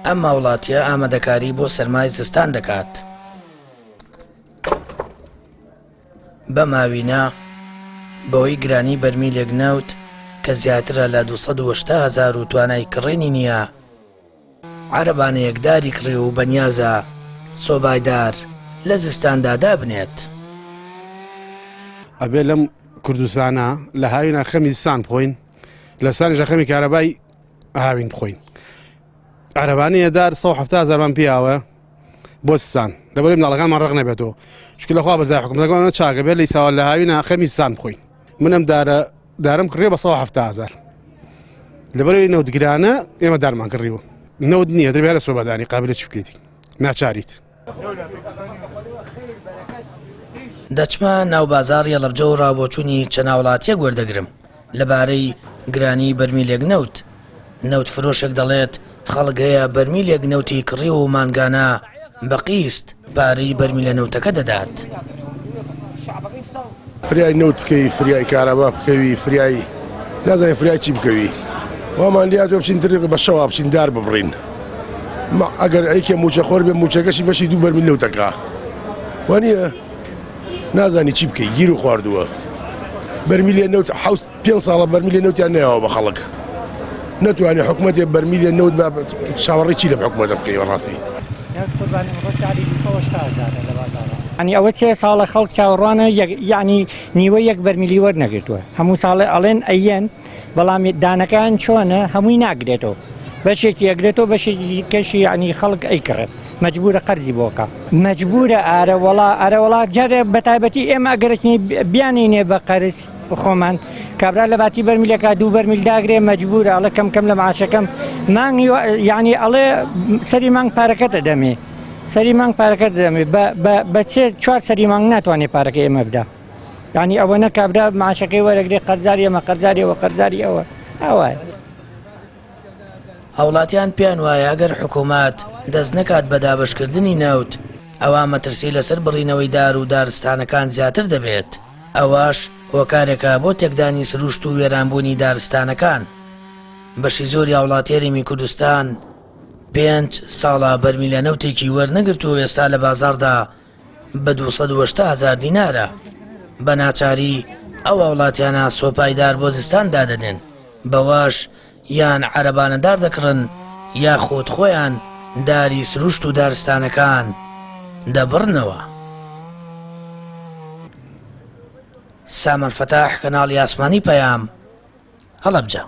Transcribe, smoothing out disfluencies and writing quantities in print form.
ئەم وڵاتیە ئامادەکاری بۆ سەرمای زستان دەکات. بە ماوینە بەوەی گرانی بەرمیلێک نەوت کە زیاترە لە 280,000 و توانای کڕێنی نییە، عەرەبانە یەکداری کڕی و بەنیازە سۆبایدار لە زستاندا دابنێت. ئەبێ لەم کوردستانە لە هاوینە خەمی زستان بخۆین، لە سانیشە خەمی کارەبای هاوین بخۆین. عەرەبانەیە دار 170,000 پیاوە بۆ زستان، لەبەرەوەی منداڵەکانمان ڕق نەبێتەوە. شکل لەخوا بەزای حکوومەتەکانمان چاکە بێت لە ئیساوە لە هاوینە خەمی زستان بخۆین. منم دارم کڕێ بە 170,000 لەبەرەوەی نەوتگرانە ئێمە دارمان کڕیوە. نەوت نییە دەبێت لە سۆبەدانی قابلە چی بکەیتی ناچاریت. دەچمە ناو بازاڕی هەڵەبجە و ڕابۆچوونی چەند وڵاتیەک وەردەگرم لەبارەی گرانی بەرمیلێک نەوت فرۆشێک دەڵێت خەڵک هەیە بەرمیلێک نەوتی کڕی و مانگانە بە قیست پارەی بەرمیلە نەوتەکە دەدات. فریای نەوت بکەوی، فریای کارەبا بکەوی، فریای نازانین فریای چی بکەوی، وامان لاتۆ بچین تر بە شەوا بچین دار ببڕین. ئەگەر ئەیکە موچە خۆر بێ موچەکەشی بەشی دوو بەرمیل نەوتەکە وانە نازانی چی بکەی گیر و خواردووە. بەرمیلێ نەوت 5 ساڵە بەرمیلێ نەوتیان نەیەوە بە خەڵک، نەتوانێت حکوومەتێ بەرمیلێ نەوت بە چاوەڕێی چی لە حکوومەتە بکەی بەڕاستی. ینی ئەوە 3 ساڵە خەڵک چاوەڕوانە یعنی نیوە یەک بەرمیلی وەرنەگرتووە، هەموو ساڵێ ئەڵێن ئەیەن، بەڵام دانەکان چۆنە هەمووی ناگرێتەوە، بەشێکی ئەگرێتەوە بەشێکی کەشی ینی خەڵک ئەیکڕێت، مەجبورە قەرزی بۆکە، مەجبورە ئارەوەڵا جارێ بەتایبەتی ئێمە ئەگەرچنی بیانینێ بە قەرز خۆمان کابرا لە باتی بەرمیلەکە 2 بەرمیل داگرێ مەجبورە ئەڵە کەم لە معاشەکەم مانگی ینی ئەڵێ سەری مانگ پارەکەتە دەمێ، سەری مانگ پارەکەت دەمێ بە 3-4 سەری مانگ ناتوانێت پارەکە ئێمە بدا. ینی ئەوە نە کابرا معاشەکەی وەرەگرێ قەرزاری ئەمە قەرزاریەوە قەرزاری ئەوە ئەوە. هەوڵاتیان پێیان وایە ئەگەر حکوومەت دەست نەکات بە دابەشکردنی نەوت ئەوە مەترسی لەسەر بڕینەوەی دار و دارستانەکان زیاتر دەبێت. ئەوەش هۆکارێکە بۆ تێکدانی سروشت و وێرانبوونی دارستانەکان. بەشی زۆری وڵاتیێریمی کوردستان 5 ساڵە بەرمیلە نەوتێکی وەرنەگرت و ئێستا لە بازاڕدا بە 280,000 دینارە. بە ناچاری ئەو وڵاتیانە سۆپایدار بۆ زستان دادەدێن، بەوەش یان عەرەبانەدار دەکڕن یاخۆت خۆیان داری سروشت و دارستانەکان دەبڕنەوە. سامان فەتاح، کەناڵی ئاسمانی پەیام، هەڵەبجە.